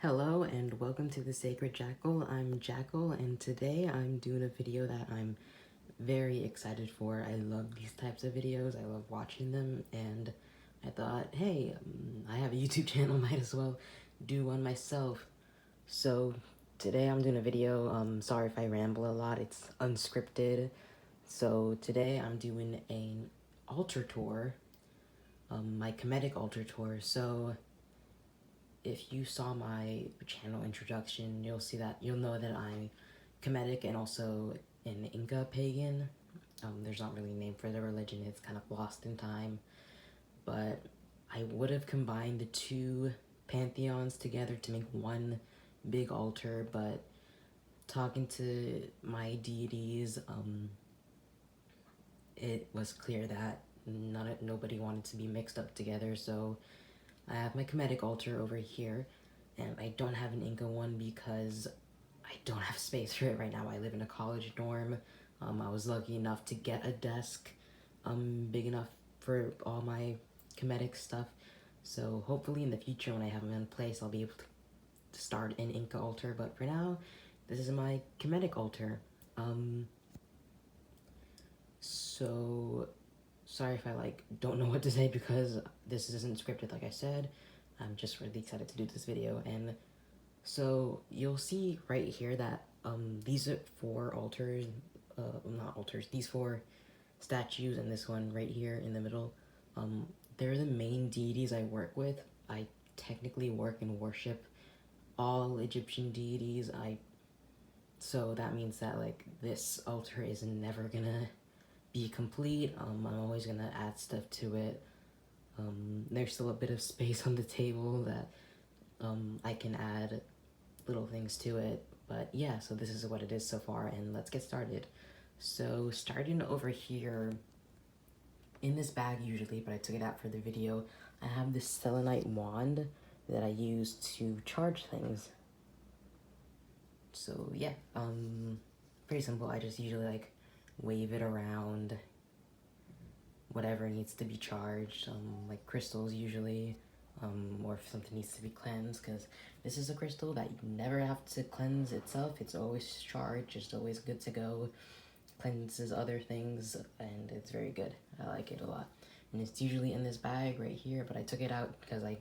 Hello and welcome to the Sacred Jackal. I'm Jackal and today I'm doing a video that I'm very excited for. I love these types of videos, I love watching them, and I thought, hey, I have a YouTube channel, might as well do one myself. So today I'm doing a video, sorry if I ramble a lot, it's unscripted. So today I'm doing an altar tour, my Kemetic altar tour. So if you saw my channel introduction, you'll know that I'm Kemetic and also an Inca pagan. There's not really a name for the religion, it's kind of lost in time. But I would have combined the two pantheons together to make one big altar, but talking to my deities, it was clear that nobody wanted to be mixed up together, so I have my Kemetic altar over here, and I don't have an Inca one because I don't have space for it right now. I live in a college dorm. I was lucky enough to get a desk big enough for all my Kemetic stuff, so hopefully in the future when I have them in place, I'll be able to start an Inca altar, but for now, this is my Kemetic altar. So sorry if I don't know what to say because this isn't scripted like I said. I'm just really excited to do this video, and so you'll see right here that these are four altars, not altars, these four statues and this one right here in the middle, they're the main deities I work with. I technically work and worship all Egyptian deities. So that means that this altar is never gonna be complete. I'm always gonna add stuff to it. There's still a bit of space on the table that I can add little things to it, but yeah, so this is what it is so far, and let's get started. So starting over here, in this bag usually, but I took it out for the video, I have this selenite wand that I use to charge things. So yeah, pretty simple. I just usually wave it around whatever needs to be charged, like crystals usually, or if something needs to be cleansed, because this is a crystal that you never have to cleanse itself. It's always charged, it's always good to go, cleanses other things, and it's very good. I like it a lot. And it's usually in this bag right here, but I took it out because I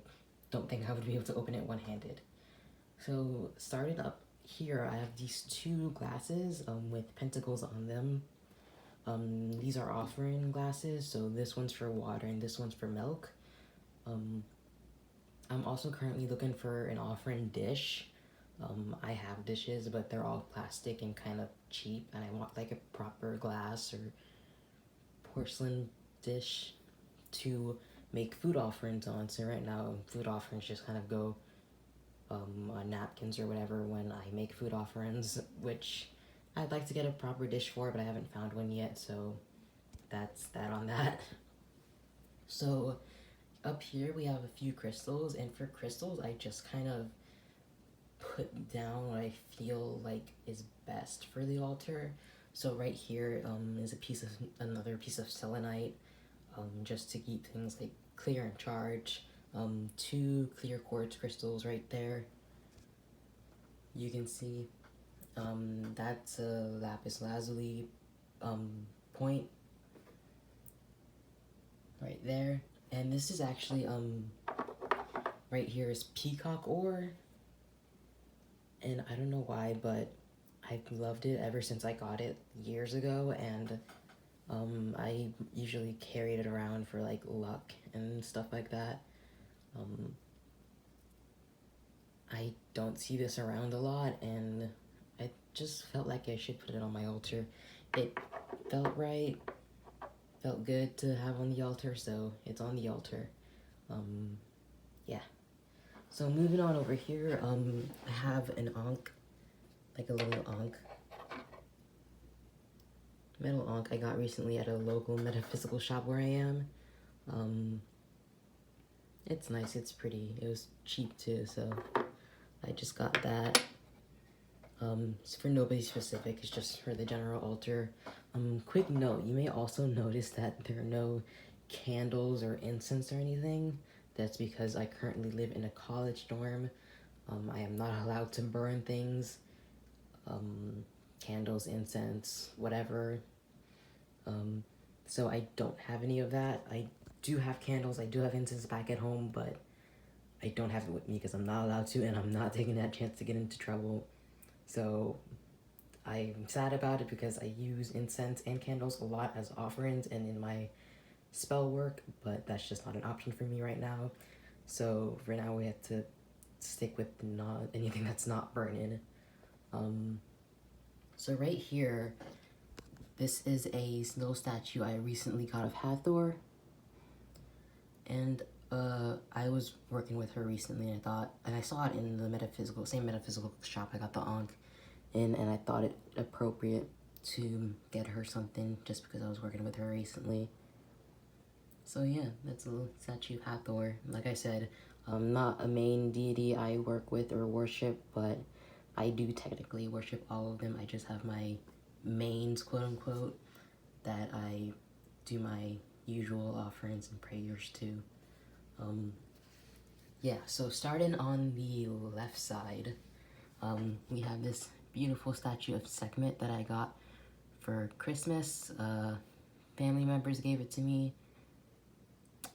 don't think I would be able to open it one-handed. So starting up here, I have these two glasses with pentacles on them. These are offering glasses, so this one's for water and this one's for milk. I'm also currently looking for an offering dish. I have dishes, but they're all plastic and kind of cheap, and I want a proper glass or porcelain dish to make food offerings on. So right now, food offerings just kind of go on napkins or whatever when I make food offerings, which I'd like to get a proper dish for, but I haven't found one yet, so that's that on that. So up here we have a few crystals, and for crystals I just kind of put down what I feel is best for the altar. So right here is another piece of selenite, just to keep things clear and charged. Two clear quartz crystals right there. You can see that's a lapis lazuli point right there, and this is actually right here is peacock ore, and I don't know why, but I've loved it ever since I got it years ago, and I usually carried it around for luck and stuff like that. I don't see this around a lot, and I just felt like I should put it on my altar. It felt right, felt good to have on the altar, so it's on the altar. Yeah. So moving on over here, I have an ankh, a little ankh. Metal ankh I got recently at a local metaphysical shop where I am. It's nice, it's pretty. It was cheap too, so I just got that. It's for nobody specific, it's just for the general altar. Quick note, you may also notice that there are no candles or incense or anything. That's because I currently live in a college dorm. I am not allowed to burn things, candles, incense, whatever. So I don't have any of that. I do have candles, I do have incense back at home, but I don't have it with me because I'm not allowed to, and I'm not taking that chance to get into trouble. So I'm sad about it because I use incense and candles a lot as offerings and in my spell work, but that's just not an option for me right now. So for now we have to stick with not anything that's not burning. So right here, this is a little statue I recently got of Hathor, and I was working with her recently, and I saw it in the same metaphysical shop I got the Ankh in, and I thought it appropriate to get her something just because I was working with her recently. So yeah, that's a little statue of Hathor. Like I said, not a main deity I work with or worship, but I do technically worship all of them. I just have my mains, quote unquote, that I do my usual offerings and prayers to. Yeah, so starting on the left side, we have this beautiful statue of Sekhmet that I got for Christmas. Family members gave it to me.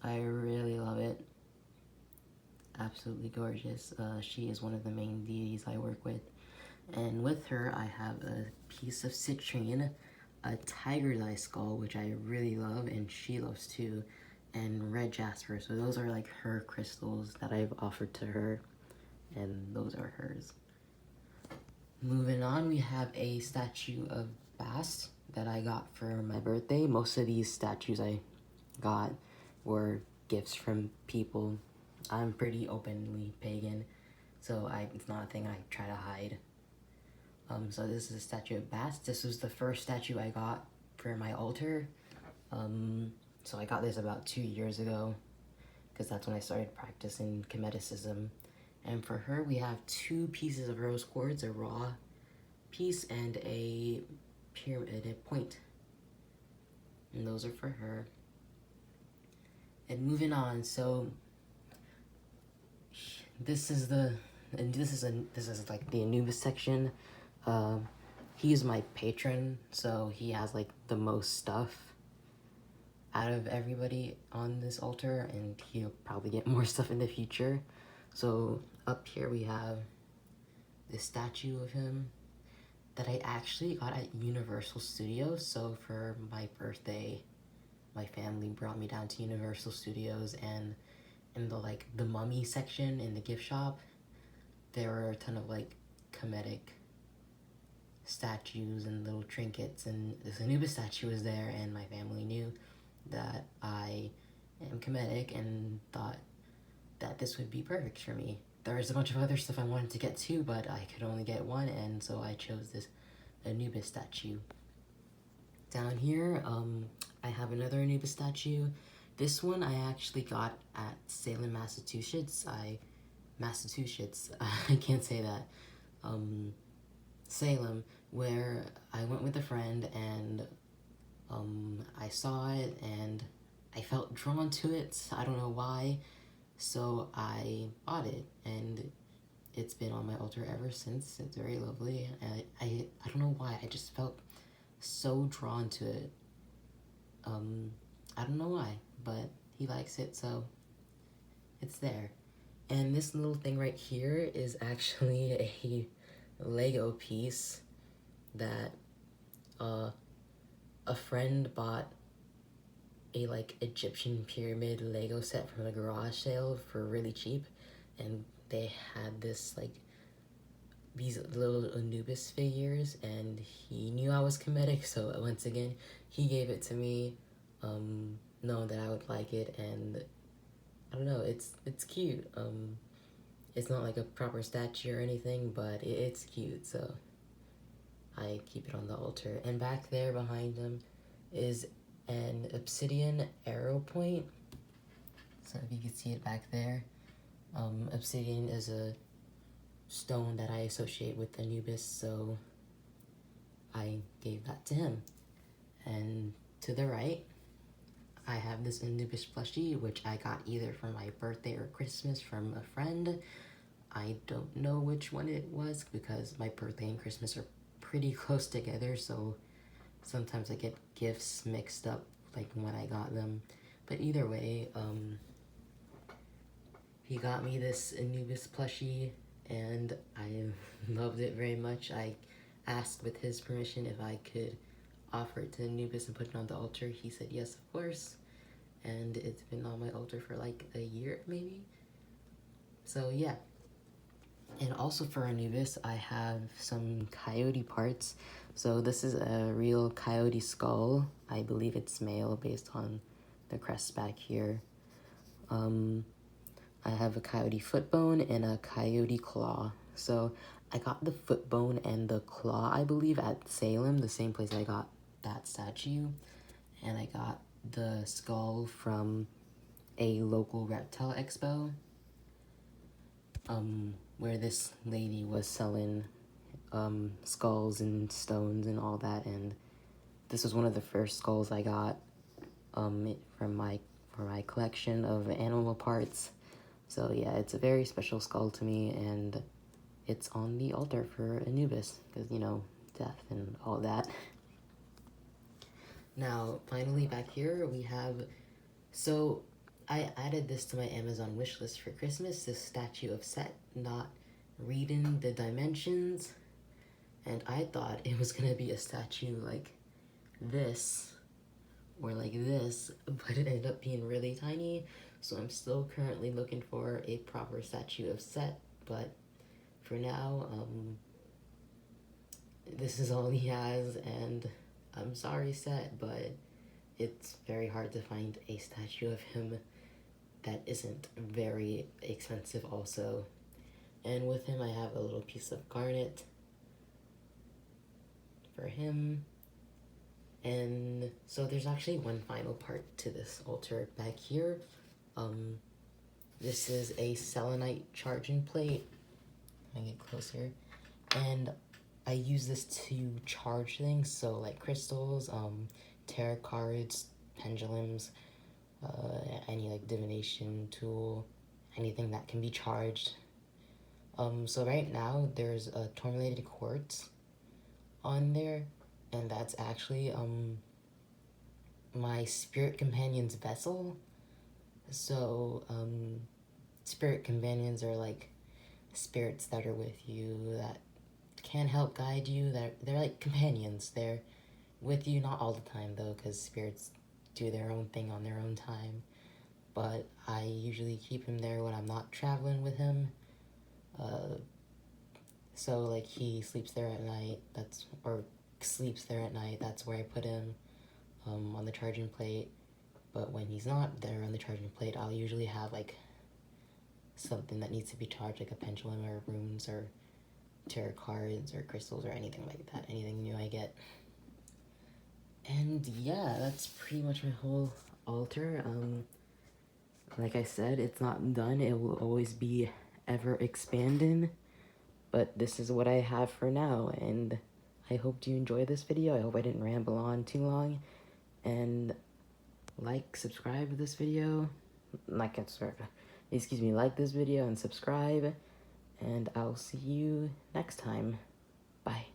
I really love it. Absolutely gorgeous. She is one of the main deities I work with. And with her, I have a piece of citrine, a tiger's eye skull, which I really love, and she loves too, and red jasper. So those are like her crystals that I've offered to her, and those are hers. Moving on, we have a statue of Bast that I got for my birthday. Most of these statues I got were gifts from people. I'm pretty openly pagan, so it's not a thing I try to hide. So this is a statue of Bast. This was the first statue I got for my altar. So I got this about 2 years ago, because that's when I started practicing Kemeticism. And for her, we have 2 pieces of rose quartz, a raw piece and a pyramid, a point. And those are for her. And moving on, so this is like the Anubis section. He's my patron, so he has like the most stuff out of everybody on this altar, and he'll probably get more stuff in the future. So up here we have this statue of him that I actually got at Universal Studios. So for my birthday, my family brought me down to Universal Studios, and in the mummy section in the gift shop, there were a ton of like Kemetic statues and little trinkets, and this Anubis statue was there, and my family knew that I am Kemetic and thought that this would be perfect for me. There was a bunch of other stuff I wanted to get too, but I could only get one, and so I chose this Anubis statue. Down here, I have another Anubis statue. This one I actually got at Salem, Massachusetts. I can't say that. Salem, where I went with a friend, and I saw it and I felt drawn to it. I don't know why, so I bought it, and it's been on my altar ever since. It's very lovely. I don't know why, I just felt so drawn to it. I don't know why, but he likes it, so it's there. And this little thing right here is actually a Lego piece that a friend bought a like Egyptian pyramid Lego set from a garage sale for really cheap, and they had this like these little Anubis figures, and he knew I was Kemetic, so once again he gave it to me, knowing that I would like it, and I don't know, it's cute. It's not like a proper statue or anything, but it's cute, so I keep it on the altar. And back there behind him is an obsidian arrow point. So if you can see it back there, obsidian is a stone that I associate with Anubis, so I gave that to him. And to the right, I have this Anubis plushie, which I got either for my birthday or Christmas from a friend. I don't know which one it was because my birthday and Christmas are pretty close together, so sometimes I get gifts mixed up like when I got them. But either way, he got me this Anubis plushie and I loved it very much. I asked with his permission if I could offer it to Anubis and put it on the altar. He said yes, of course. And it's been on my altar for like a year, maybe. So yeah. And also for Anubis, I have some coyote parts. So this is a real coyote skull. I believe it's male based on the crest back here. I have a coyote foot bone and a coyote claw. So I got the foot bone and the claw, I believe, at Salem, the same place I got that statue. And I got the skull from a local reptile expo, where this lady was selling skulls and stones and all that, and this was one of the first skulls I got from my collection of animal parts. So yeah, it's a very special skull to me, and it's on the altar for Anubis, because, you know, death and all that. Now, finally back here we have, so I added this to my Amazon wishlist for Christmas, this statue of Set, not reading the dimensions, and I thought it was gonna be a statue like this, or like this, but it ended up being really tiny, so I'm still currently looking for a proper statue of Set, but for now, this is all he has, and I'm sorry, Set, but it's very hard to find a statue of him that isn't very expensive also. And with him, I have a little piece of garnet for him. And so there's actually one final part to this altar back here. This is a selenite charging plate. I get closer. And I use this to charge things, so like crystals, tarot cards, pendulums, any like divination tool, anything that can be charged. So right now there's a tourmalated quartz on there, and that's actually my spirit companion's vessel. So spirit companions are like spirits that are with you that can help guide you. They're like companions. They're with you, not all the time though, because spirits do their own thing on their own time. But I usually keep him there when I'm not traveling with him. So like he sleeps there at night, sleeps there at night, that's where I put him, on the charging plate. But when he's not there on the charging plate, I'll usually have like something that needs to be charged, like a pendulum or runes or tarot cards or crystals or anything like that, anything new I get. And yeah, that's pretty much my whole altar. Like I said, it's not done. It will always be ever expanding, but this is what I have for now, and I hope you enjoy this video. I hope I didn't ramble on too long, and like, subscribe to this video, like this video and subscribe, and I'll see you next time. Bye.